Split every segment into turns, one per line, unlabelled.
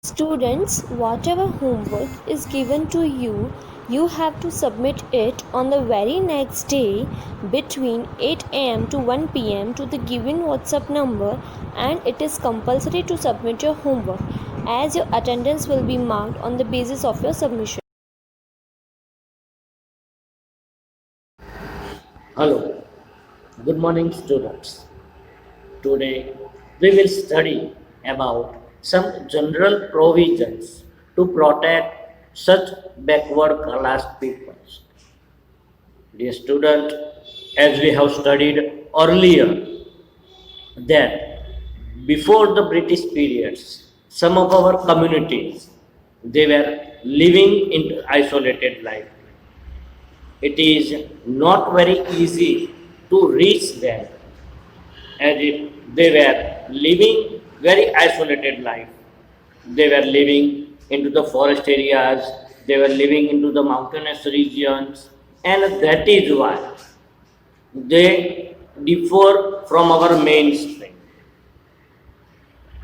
Students, whatever homework is given to you, you have to submit it on the very next day between 8 am to 1 pm to the given WhatsApp number, and it is compulsory to submit your homework as your attendance will be marked on the basis of your submission.
Hello, good morning students. Today we will study about some general provisions to protect such backward class peoples. Dear student, as we have studied earlier that before the British periods, some of our communities they were living in isolated life. It is not very easy to reach them as if they were living very isolated life. They were living into the forest areas, they were living into the mountainous regions, and that is why they differ from our mainstream.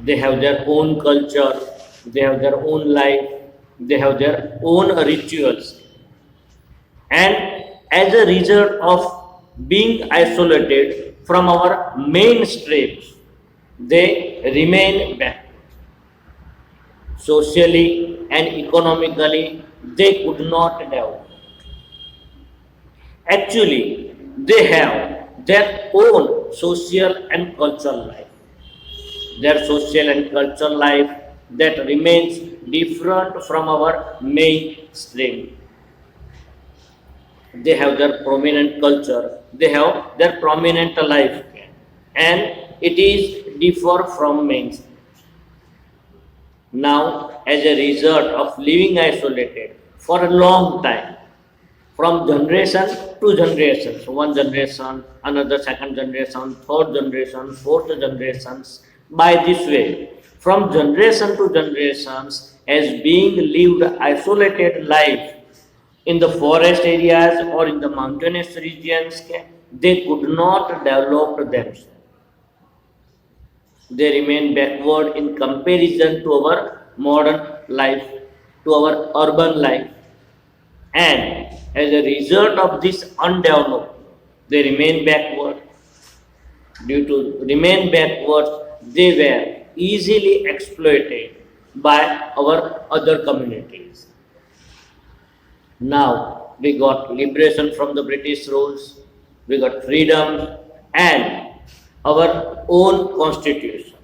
They have their own culture, they have their own life, they have their own rituals, and as a result of being isolated from our mainstreams, they remain back. Socially and economically, they could not develop. Actually, they have their own social and cultural life. Their social and cultural life that remains different from our mainstream. They have their prominent culture, they have their prominent life, and it is differ from mainstream. Now, as a result of living isolated for a long time, from generation to generation, so one generation, another second generation, third generation, fourth generations, by this way, from generation to generations, as being lived isolated life in the forest areas or in the mountainous regions, they could not develop themselves. They remain backward in comparison to our modern life, to our urban life. And as a result of this undeveloped, they remain backward. Due to remain backward, they were easily exploited by our other communities. Now we got liberation from the British rules, we got freedom and our own constitution.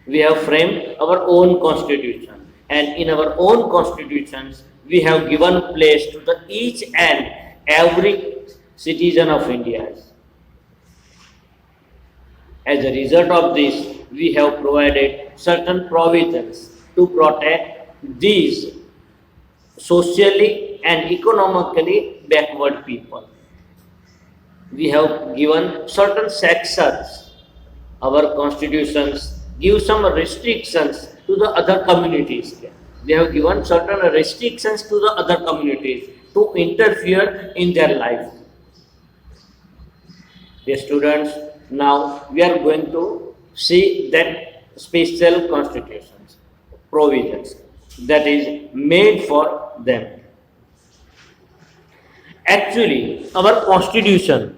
We have framed our own constitution, and in our own constitutions, we have given place to the each and every citizen of India. As a result of this, we have provided certain provisions to protect these socially and economically backward people. We have given certain sections. Our constitutions give some restrictions to the other communities. They have given certain restrictions to the other communities to interfere in their life. Dear students, now we are going to see that special constitutions, provisions that is made for them. Actually, in our constitutions,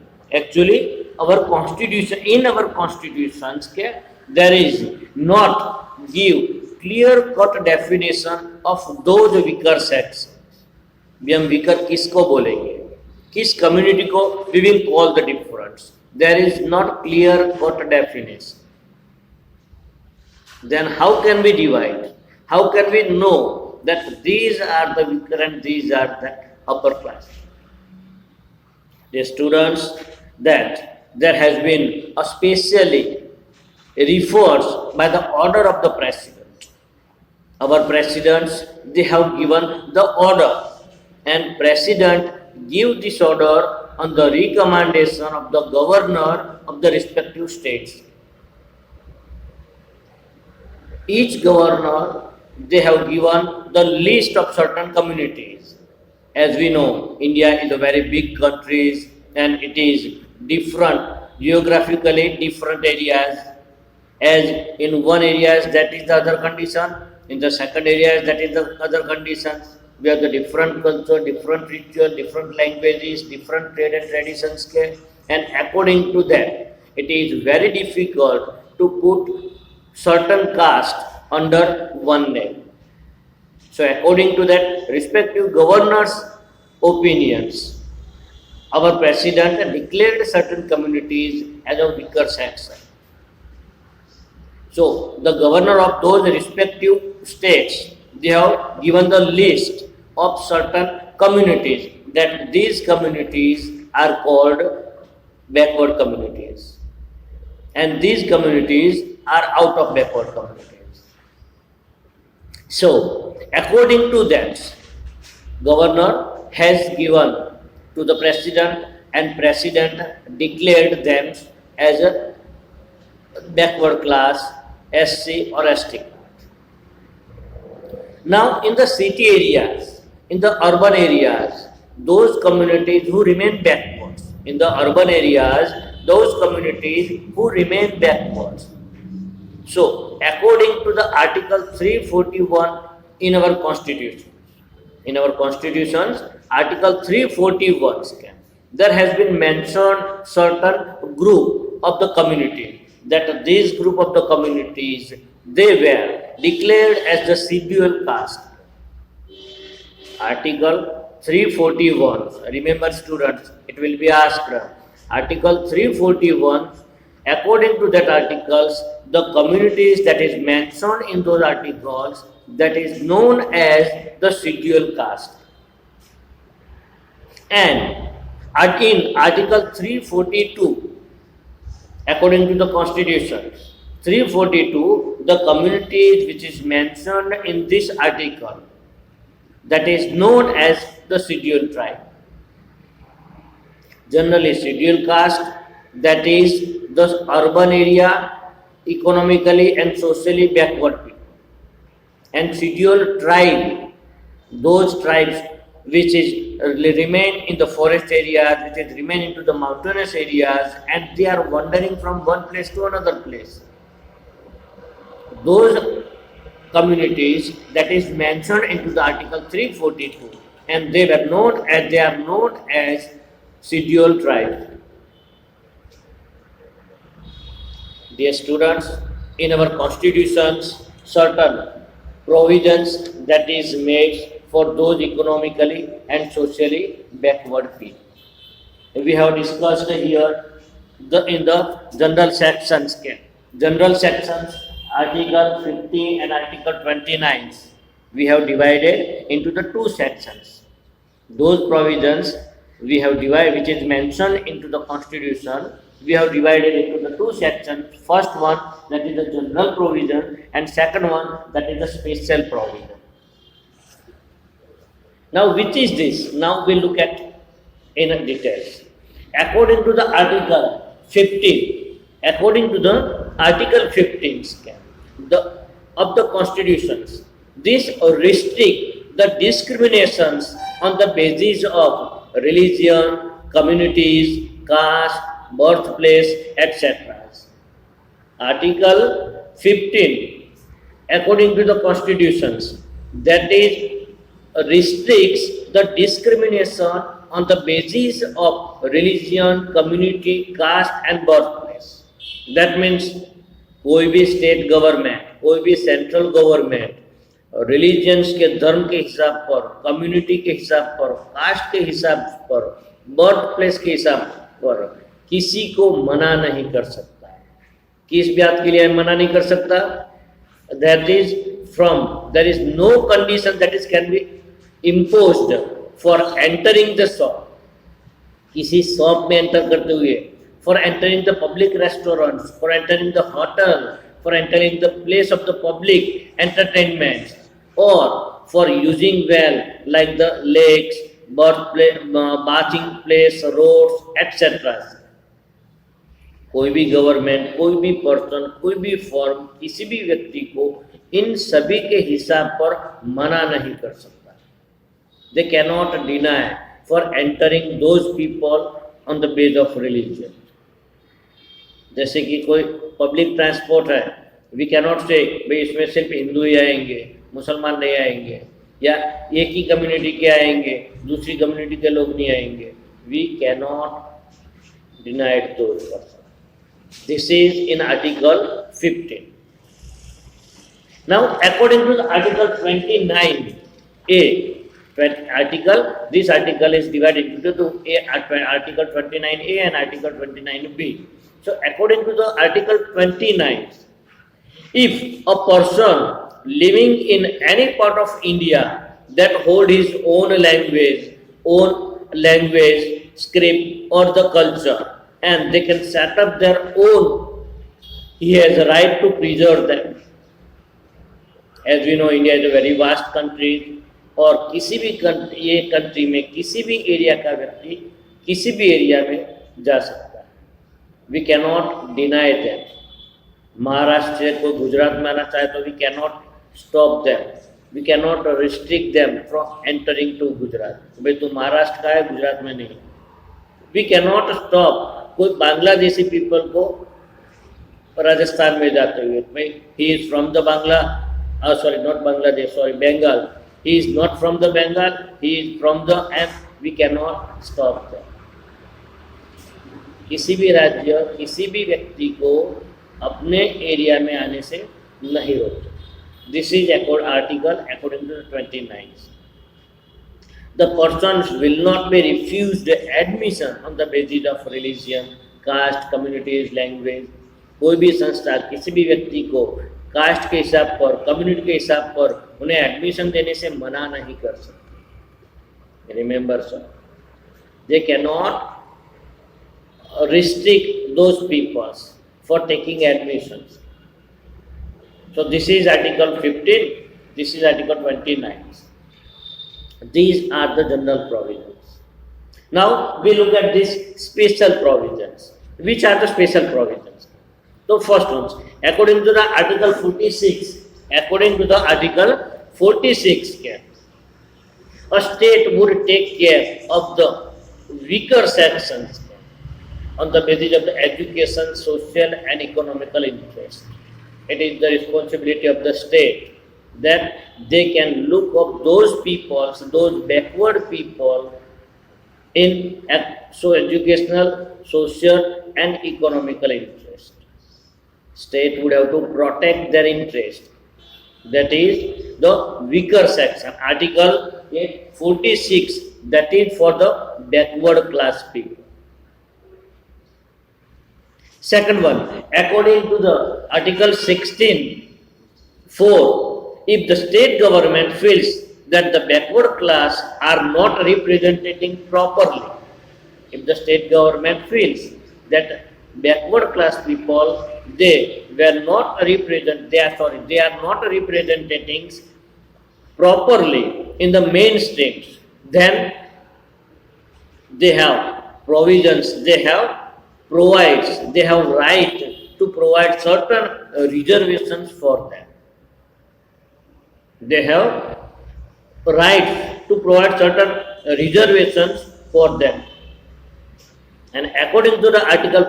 there is not give clear cut definition of those weaker sections. भी हम weaker किसको बोलेंगे, किस community को we will call the difference. There is not clear cut definition. Then how can we divide? How can we know that these are the weaker and these are the upper class? The students, that there has been a specially refers by the order of the president. Our presidents, they have given the order, and president give this order on the recommendation of the governor of the respective states. Each governor, they have given the list of certain communities. As we know, India is a very big country and it is different, geographically different areas. As in one area that is the other condition, In the second area, that is the other conditions. We have the different culture, different ritual, different languages, different trade and traditions, and according to that, it is very difficult to put certain caste under one name. So according to that respective governor's opinions, our president declared certain communities as a weaker section. So the governor of those respective states, they have given the list of certain communities, that these communities are called backward communities, and these communities are out of backward communities. So according to that, governor has given to the president, and president declared them as a backward class, SC or ST. Now in the city areas, in the urban areas, those communities who remain backwards, in the urban areas, those communities who remain backwards. So according to the Article 341 in our constitutions, Article 341, there has been mentioned certain group of the community, that this group of the communities, they were declared as the scheduled caste. Article 341, remember students, it will be asked. Article 341, according to that articles, the communities that is mentioned in those articles, that is known as the scheduled caste. And in Article 342, according to the Constitution, 342, the communities which is mentioned in this article, that is known as the scheduled tribe. Generally, scheduled caste, that is the urban area, economically and socially backward people. And scheduled tribe, those tribes which is remain in the forest areas, which is remain into the mountainous areas, and they are wandering from one place to another place. Those communities that is mentioned into the Article 342, and they are known as scheduled tribes. Dear students, in our constitutions, certain provisions that is made for those economically and socially backward people. We have discussed here in the general sections. General sections, Article 15 and Article 29, we have divided into the two sections. Those provisions we have divided, which is mentioned into the Constitution, we have divided into the two sections. First one, that is the general provision, and second one, that is the special provision. Now, which is this? Now we look at in details. According to the Article 15, of the Constitutions, this restrict the discriminations on the basis of religion, communities, caste, birthplace, etc. Article 15, according to the constitutions, that is restricts the discrimination on the basis of religion, community, caste and birthplace. That means कोई भी state government, कोई भी central government religions के धर्म के हिसाब पर, community के हिसाब पर, कास्ट के हिसाब पर, बर्थ प्लेस के हिसाब पर किसी को मना नहीं कर सकता। किस बात के लिए मना नहीं कर सकता? That is from, there is no condition that is can be imposed for entering the shop, किसी शॉप में एंटर करते हुए, for entering the public restaurants, for entering the hotel, for entering the place of the public entertainment, or for using well like the lakes, bathing place, roads, etc. कोई भी government, कोई भी person, कोई भी form किसी भी व्यक्ति को इन सभी के हिसाब पर मना नहीं कर सकता। They cannot deny for entering those people on the base of religion. जैसे कि कोई पब्लिक ट्रांसपोर्ट है, वी कैनॉट से भाई इसमें सिर्फ हिंदू ही आएंगे, मुसलमान नहीं आएंगे, या एक ही कम्युनिटी के आएंगे, दूसरी कम्युनिटी के लोग नहीं आएंगे. We cannot deny those person. This is in article 15. Now, according to the Article 29A, this article is divided into two, Article 29A and Article 29B. So, according to the Article 29, if a person living in any part of India that hold his own language, script or the culture, and they can set up their own, he has a right to preserve them. As we know, India is a very vast country, और किसी भी ये country में किसी भी area का व्यक्ति किसी भी एरिया में जा सकता है. We cannot deny them. Maharashtra को गुजरात में आना चाहे तो we cannot stop them. We cannot restrict them from entering to Gujarat. भाई तू महाराष्ट्र का है, गुजरात में नहीं. वी कैनॉट स्टॉप कोई बांग्लादेशी पीपल को राजस्थान में जाते हुए. भाई he is from the Bangla, sorry, not Bangladesh, sorry, Bengal. He is not from the Bengal, he is from the, and we cannot stop them. किसी भी राज्य किसी भी व्यक्ति को अपने एरिया में आने से नहीं रोकते. This is article according to the 29. The persons will not be refused admission on the basis of religion, caste, communities, language. कोई भी संस्था किसी भी व्यक्ति को कास्ट के हिसाब पर, कम्युनिटी के हिसाब पर उन्हें एडमिशन देने से मना नहीं कर सकते. Remember sir, they can not restrict those peoples for taking admission. So this is article 15, this is article 29. These are the general provisions. Now we look at this special provisions. Which are the special provisions? The first ones, according to the Article 46, a state would take care of the weaker sections on the basis of the education, social and economical interest. It is the responsibility of the state that they can look up those people, those backward people in educational, social and economical interest. State would have to protect their interest. That is the weaker section. Article 46, that is for the backward class people. Second one, according to the Article 16(4), if the state government feels that the backward class are not representing properly, if the state government feels that backward class people they are not representing properly in the mainstreams, then they have provisions, they have right to provide certain reservations for them. They have right to provide certain reservations for them. And according to the Article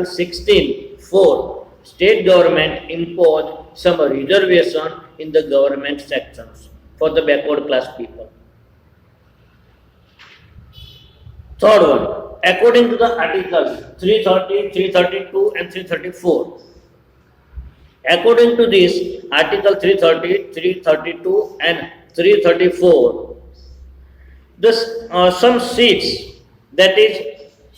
16(4), state government impose some reservation in the government sections for the backward class people. Third one, according to the Articles 330, 332 and 334. According to this Article 330, 332 and 334, some seats that is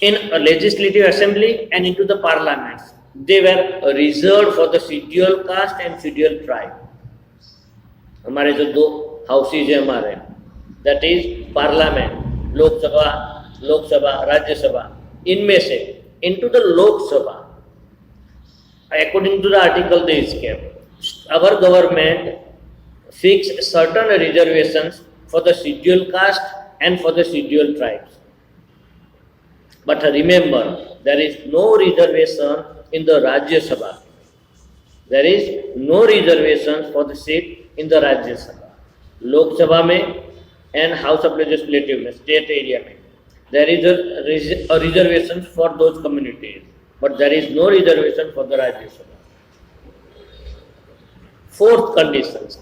in a legislative assembly and into the parliaments, they were reserved for the scheduled caste and scheduled tribe. हमारे जो दो houses है हमारे, that is parliament, Lok Sabha, Rajya Sabha, इनमें से into the Lok Sabha, according to the article they escape. Our government fixed certain reservations for the scheduled caste and for the scheduled tribes. But remember, there is no reservation in the Rajya Sabha. There is no reservations for the seat in the Rajya Sabha. Lok Sabha में and House of Legislative में, state area में, there is a reservation for those communities, but there is no reservation for the Rajya Sabha. Fourth conditions.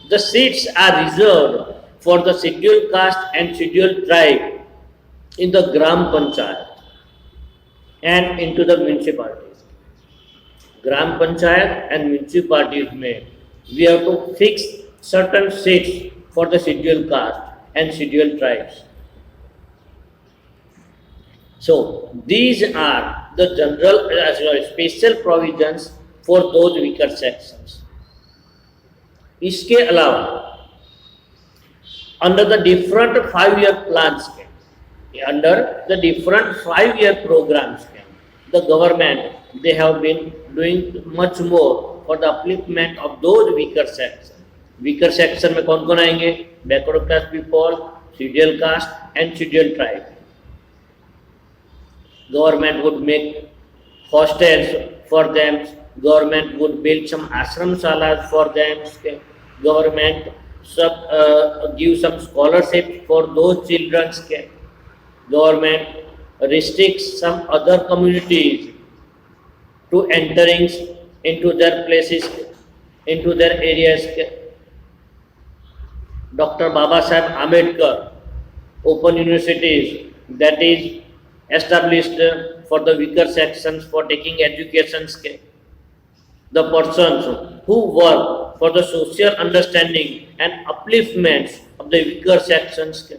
The seats are reserved for the scheduled caste and scheduled tribe in the Gram Panchayat and into the municipalities. Gram Panchayat and municipalities may we have to fix certain seats for the scheduled caste and scheduled tribes. So these are the general special provisions for those weaker sections. इसके अलावा under the different 5-year plans under the different 5-year programs the government they have been doing much more for the upliftment of those weaker sections. Weaker section में कौन कौन आएंगे? Backward class people, scheduled caste and scheduled tribe. Government would make hostels for them. Government would build some ashram salas for them. Government give some scholarships for those children. Government restricts some other communities to entering into their places, into their areas. Dr. Baba Saheb Ambedkar open universities that is established for the weaker sections for taking education. The persons who work for the social understanding and upliftment of the weaker sections,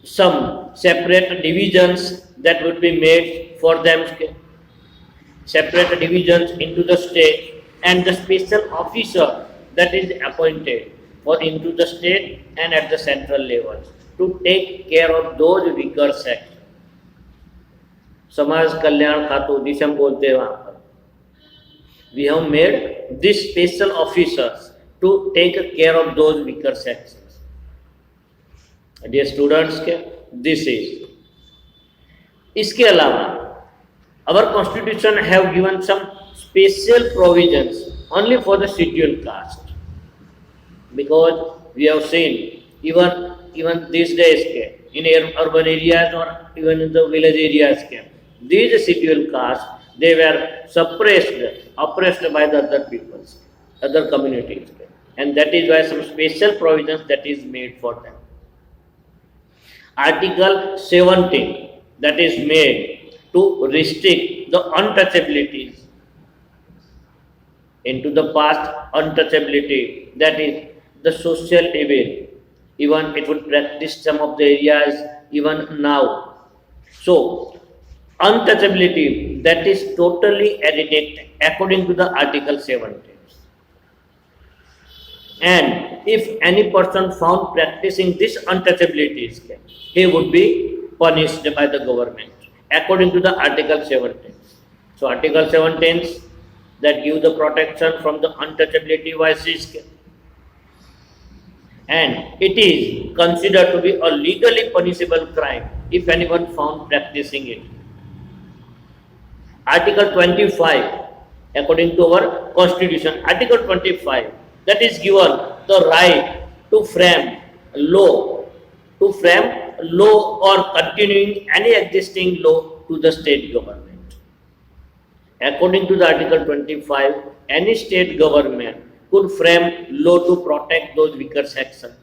some separate divisions that would be made for them, separate divisions into the state, and the special officer that is appointed for into the state and at the central levels to take care of those weaker sections. समाज कल्याण खातु जिसे हम बोलते हैं वहां पर we have made these special officers to take care of those weaker sections. Dear students, this is. इसके अलावा our constitution have given some special provisions only for the scheduled caste, because we have seen even these days in urban areas or even in the village areas, these scheduled castes they were oppressed by the other peoples, other communities, and that is why some special provisions that is made for them. Article 17 that is made to restrict the untouchabilities into the past untouchability, that is the social evil, even it would practice some of the areas even now. So untouchability that is totally edited according to the Article 17. And if any person found practicing this untouchabilities, he would be punished by the government according to the Article 17. So Article 17 that give the protection from the untouchability vices, and it is considered to be a legally punishable crime if anyone found practicing it. Article 25, according to our constitution, Article 25 that is given the right to frame law or continuing any existing law to the state government. According to the Article 25, any state government could frame law to protect those weaker sections,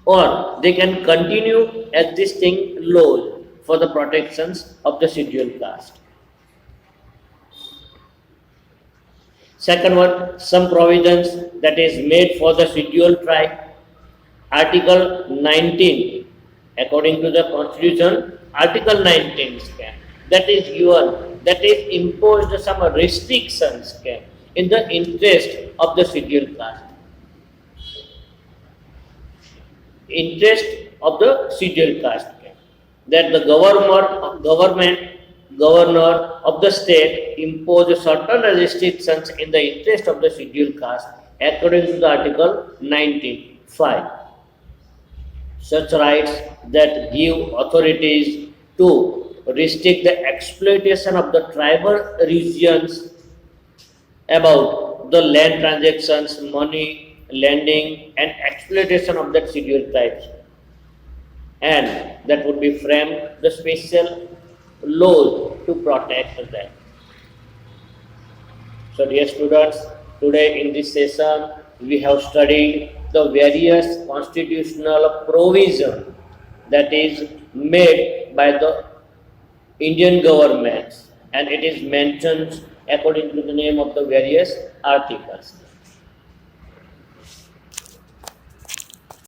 or they can continue existing laws for the protections of the scheduled caste. Second one, some provisions that is made for the scheduled tribe. Article 19, according to the constitution, Article 19 that is given, that is imposed some restrictions in the interest of the scheduled caste. Interest of the scheduled caste, that the governor of the state impose certain restrictions in the interest of the scheduled caste according to the Article 19(5). Such rights that give authorities to restrict the exploitation of the tribal regions about the land transactions, money, lending and exploitation of that scheduled tribes, and that would be framed the special laws to protect them. So dear students, today in this session we have studied the various constitutional provision that is made by the Indian government, and it is mentioned according to the name of the various articles.